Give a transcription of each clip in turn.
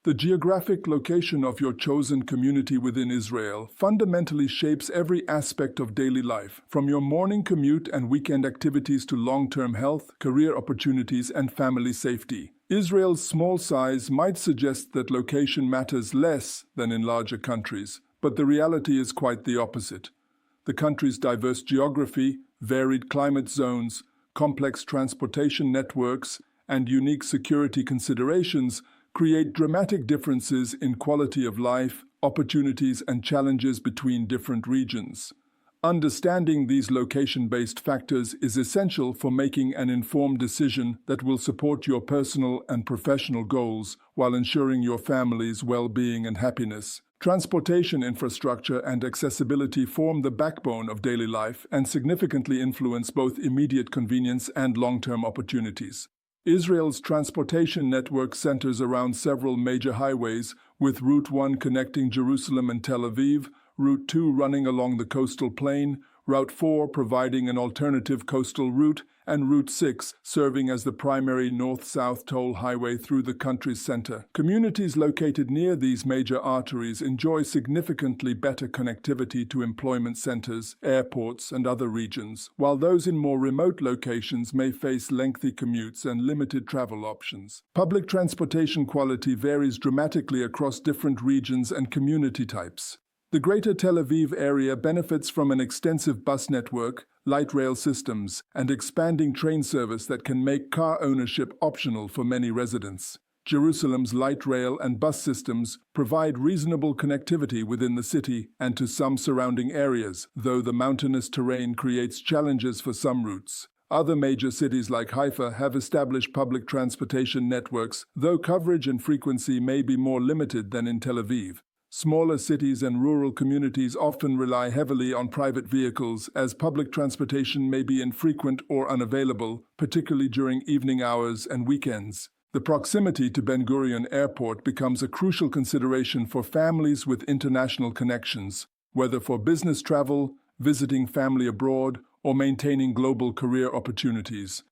The geographic location of your chosen community within Israel fundamentally shapes every aspect of daily life, from your morning commute and weekend activities to long-term health, career opportunities, and family safety. Israel's small size might suggest that location matters less than in larger countries, but the reality is quite the opposite. The country's diverse geography, varied climate zones, complex transportation networks, and unique security considerations create dramatic differences in quality of life, opportunities, and challenges between different regions. Understanding these location-based factors is essential for making an informed decision that will support your personal and professional goals while ensuring your family's well-being and happiness. Transportation infrastructure and accessibility form the backbone of daily life and significantly influence both immediate convenience and long-term opportunities. Israel's transportation network centers around several major highways, with Route 1 connecting Jerusalem and Tel Aviv, Route 2 running along the coastal plain, Route 4 providing an alternative coastal route, and Route 6 serving as the primary north-south toll highway through the country's center. Communities located near these major arteries enjoy significantly better connectivity to employment centers, airports, and other regions, while those in more remote locations may face lengthy commutes and limited travel options. Public transportation quality varies dramatically across different regions and community types. The Greater Tel Aviv area benefits from an extensive bus network, light rail systems, and expanding train service that can make car ownership optional for many residents. Jerusalem's light rail and bus systems provide reasonable connectivity within the city and to some surrounding areas, though the mountainous terrain creates challenges for some routes. Other major cities like Haifa have established public transportation networks, though coverage and frequency may be more limited than in Tel Aviv. Smaller cities and rural communities often rely heavily on private vehicles, as public transportation may be infrequent or unavailable, particularly during evening hours and weekends. The proximity to Ben Gurion Airport becomes a crucial consideration for families with international connections, whether for business travel, visiting family abroad, or maintaining global career opportunities.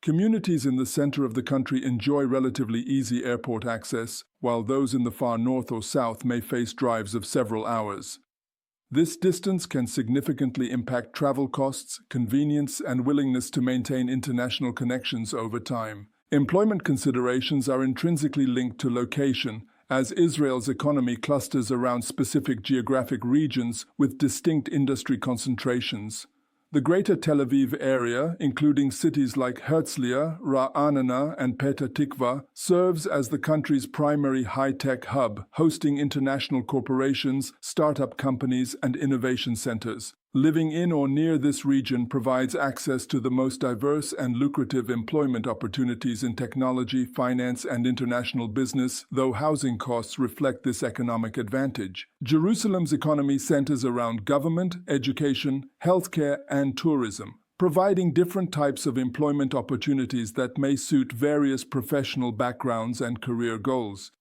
Communities in the center of the country enjoy relatively easy airport access, while those in the far north or south may face drives of several hours. This distance can significantly impact travel costs, convenience, and willingness to maintain international connections over time. Employment considerations are intrinsically linked to location, as Israel's economy clusters around specific geographic regions with distinct industry concentrations. The Greater Tel Aviv area, including cities like Herzliya, Ra'anana, and Petah Tikva, serves as the country's primary high-tech hub, hosting international corporations, startup companies, and innovation centers. Living in or near this region provides access to the most diverse and lucrative employment opportunities in technology, finance, and international business, though housing costs reflect this economic advantage. Jerusalem's economy centers around government, education, healthcare, and tourism, providing different types of employment opportunities that may suit various professional backgrounds and career goals.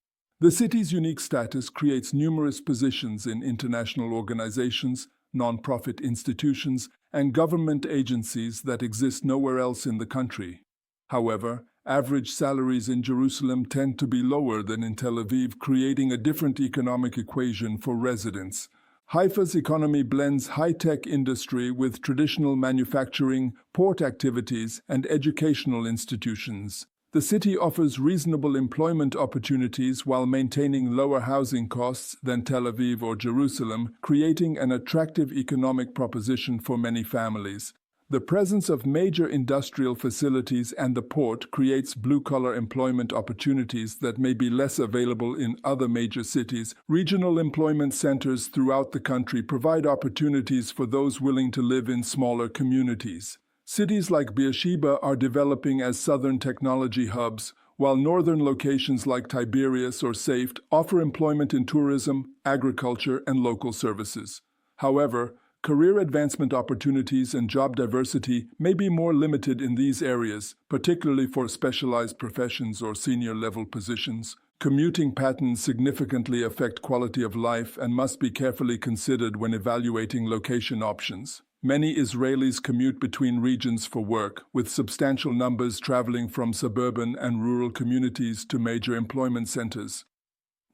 The city's unique status creates numerous positions in international organizations, non-profit institutions, and government agencies that exist nowhere else in the country. However, average salaries in Jerusalem tend to be lower than in Tel Aviv, creating a different economic equation for residents. Haifa's economy blends high-tech industry with traditional manufacturing, port activities, and educational institutions. The city offers reasonable employment opportunities while maintaining lower housing costs than Tel Aviv or Jerusalem, creating an attractive economic proposition for many families. The presence of major industrial facilities and the port creates blue-collar employment opportunities that may be less available in other major cities. Regional employment centers throughout the country provide opportunities for those willing to live in smaller communities. Cities like Beersheba are developing as southern technology hubs, while northern locations like Tiberias or Safed offer employment in tourism, agriculture, and local services. However, career advancement opportunities and job diversity may be more limited in these areas, particularly for specialized professions or senior-level positions. Commuting patterns significantly affect quality of life and must be carefully considered when evaluating location options. Many Israelis commute between regions for work, with substantial numbers traveling from suburban and rural communities to major employment centers.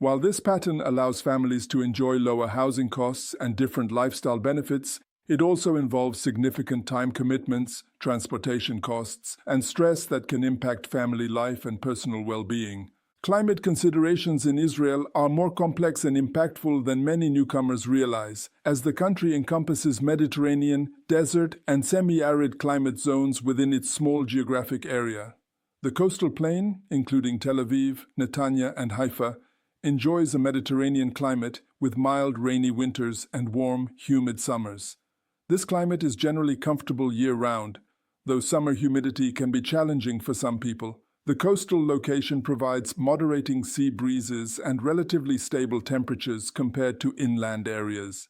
While this pattern allows families to enjoy lower housing costs and different lifestyle benefits, it also involves significant time commitments, transportation costs, and stress that can impact family life and personal well-being. Climate considerations in Israel are more complex and impactful than many newcomers realize, as the country encompasses Mediterranean, desert, and semi-arid climate zones within its small geographic area. The coastal plain, including Tel Aviv, Netanya, and Haifa, enjoys a Mediterranean climate with mild, rainy winters and warm, humid summers. This climate is generally comfortable year-round, though summer humidity can be challenging for some people. The coastal location provides moderating sea breezes and relatively stable temperatures compared to inland areas.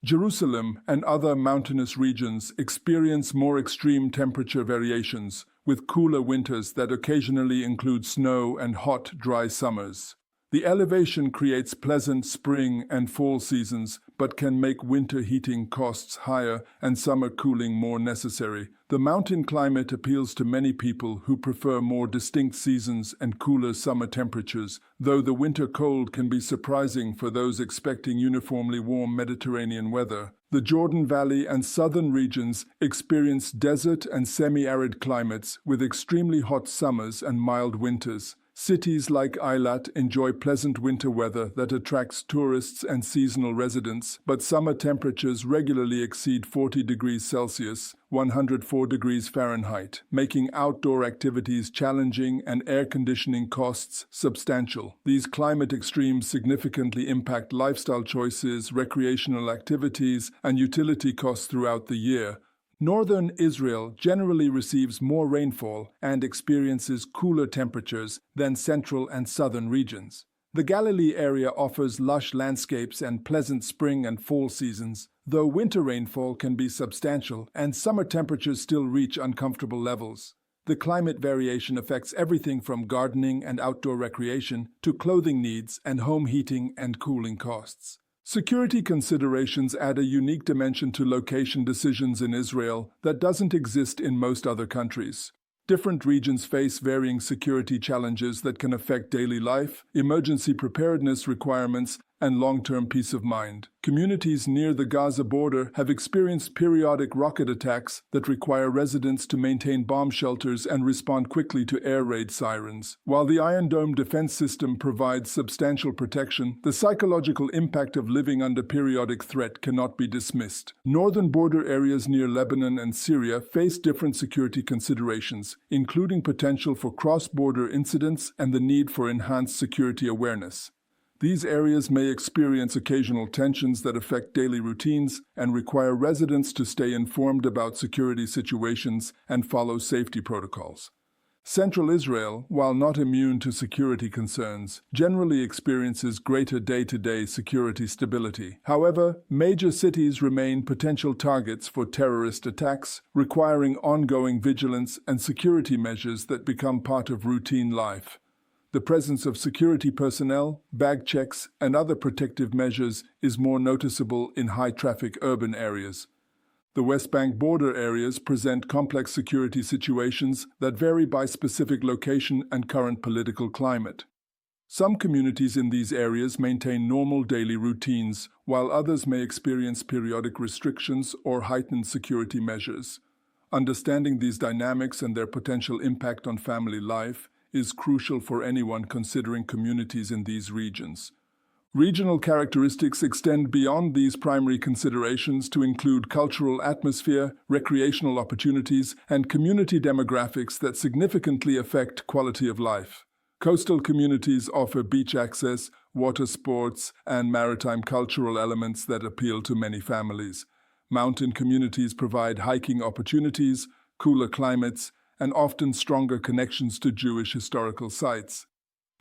Jerusalem and other mountainous regions experience more extreme temperature variations, with cooler winters that occasionally include snow and hot, dry summers. The elevation creates pleasant spring and fall seasons, but can make winter heating costs higher and summer cooling more necessary. The mountain climate appeals to many people who prefer more distinct seasons and cooler summer temperatures, though the winter cold can be surprising for those expecting uniformly warm Mediterranean weather. The Jordan Valley and southern regions experience desert and semi-arid climates with extremely hot summers and mild winters. Cities like Eilat enjoy pleasant winter weather that attracts tourists and seasonal residents, but summer temperatures regularly exceed 40 degrees Celsius, 104 degrees Fahrenheit, making outdoor activities challenging and air conditioning costs substantial. These climate extremes significantly impact lifestyle choices, recreational activities, and utility costs throughout the year. Northern Israel generally receives more rainfall and experiences cooler temperatures than central and southern regions. The Galilee area offers lush landscapes and pleasant spring and fall seasons, though winter rainfall can be substantial and summer temperatures still reach uncomfortable levels. The climate variation affects everything from gardening and outdoor recreation to clothing needs and home heating and cooling costs. Security considerations add a unique dimension to location decisions in Israel that doesn't exist in most other countries. Different regions face varying security challenges that can affect daily life, emergency preparedness requirements, and long-term peace of mind. Communities near the Gaza border have experienced periodic rocket attacks that require residents to maintain bomb shelters and respond quickly to air raid sirens. While the Iron Dome defense system provides substantial protection, the psychological impact of living under periodic threat cannot be dismissed. Northern border areas near Lebanon and Syria face different security considerations, including potential for cross-border incidents and the need for enhanced security awareness. These areas may experience occasional tensions that affect daily routines and require residents to stay informed about security situations and follow safety protocols. Central Israel, while not immune to security concerns, generally experiences greater day-to-day security stability. However, major cities remain potential targets for terrorist attacks, requiring ongoing vigilance and security measures that become part of routine life. The presence of security personnel, bag checks, and other protective measures is more noticeable in high-traffic urban areas. The West Bank border areas present complex security situations that vary by specific location and current political climate. Some communities in these areas maintain normal daily routines, while others may experience periodic restrictions or heightened security measures. Understanding these dynamics and their potential impact on family life is crucial for anyone considering communities in these regions. Regional characteristics extend beyond these primary considerations to include cultural atmosphere, recreational opportunities, and community demographics that significantly affect quality of life. Coastal communities offer beach access, water sports, and maritime cultural elements that appeal to many families. Mountain communities provide hiking opportunities, cooler climates, and often stronger connections to Jewish historical sites.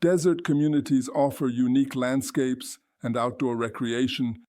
Desert communities offer unique landscapes and outdoor recreation,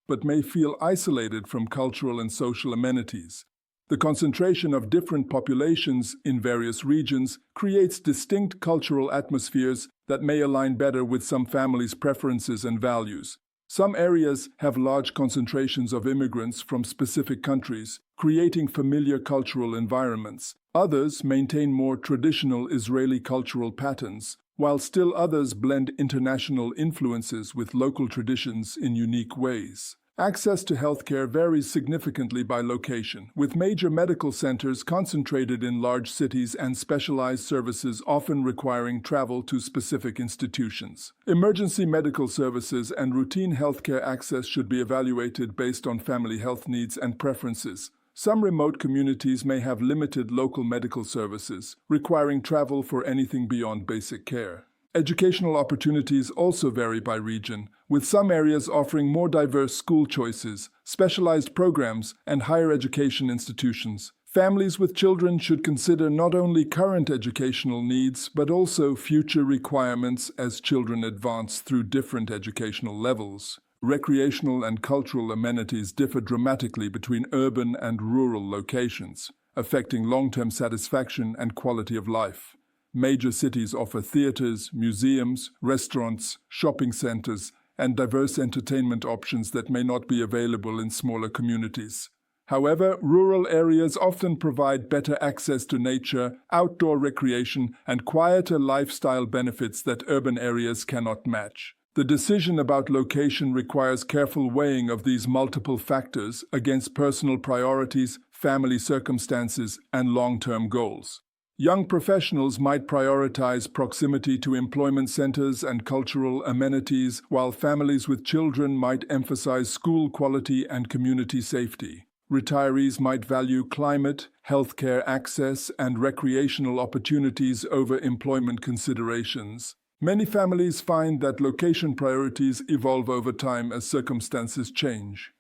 but may feel isolated from cultural and social amenities. The concentration of different populations in various regions creates distinct cultural atmospheres that may align better with some families' preferences and values. Some areas have large concentrations of immigrants from specific countries, creating familiar cultural environments. Others maintain more traditional Israeli cultural patterns, while still others blend international influences with local traditions in unique ways. Access to healthcare varies significantly by location, with major medical centers concentrated in large cities and specialized services often requiring travel to specific institutions. Emergency medical services and routine healthcare access should be evaluated based on family health needs and preferences. Some remote communities may have limited local medical services, requiring travel for anything beyond basic care. Educational opportunities also vary by region, with some areas offering more diverse school choices, specialized programs, and higher education institutions. Families with children should consider not only current educational needs, but also future requirements as children advance through different educational levels. Recreational and cultural amenities differ dramatically between urban and rural locations, affecting long-term satisfaction and quality of life. Major cities offer theaters, museums, restaurants, shopping centers, and diverse entertainment options that may not be available in smaller communities. However, rural areas often provide better access to nature, outdoor recreation, and quieter lifestyle benefits that urban areas cannot match. The decision about location requires careful weighing of these multiple factors against personal priorities, family circumstances, and long-term goals. Young professionals might prioritize proximity to employment centers and cultural amenities, while families with children might emphasize school quality and community safety. Retirees might value climate, healthcare access, and recreational opportunities over employment considerations. Many families find that location priorities evolve over time as circumstances change.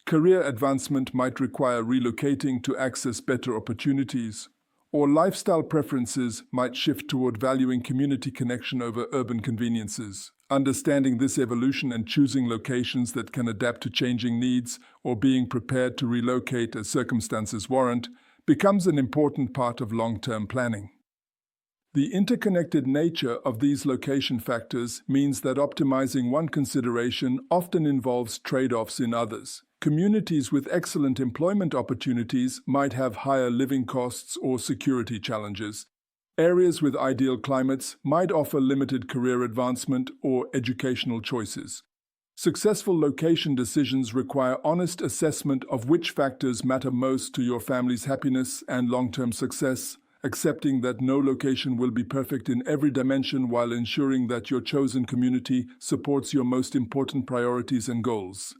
Career advancement might require relocating to access better opportunities, or lifestyle preferences might shift toward valuing community connection over urban conveniences. Understanding this evolution and choosing locations that can adapt to changing needs or being prepared to relocate as circumstances warrant becomes an important part of long-term planning. The interconnected nature of these location factors means that optimizing one consideration often involves trade-offs in others. Communities with excellent employment opportunities might have higher living costs or security challenges. Areas with ideal climates might offer limited career advancement or educational choices. Successful location decisions require honest assessment of which factors matter most to your family's happiness and long-term success, accepting that no location will be perfect in every dimension while ensuring that your chosen community supports your most important priorities and goals.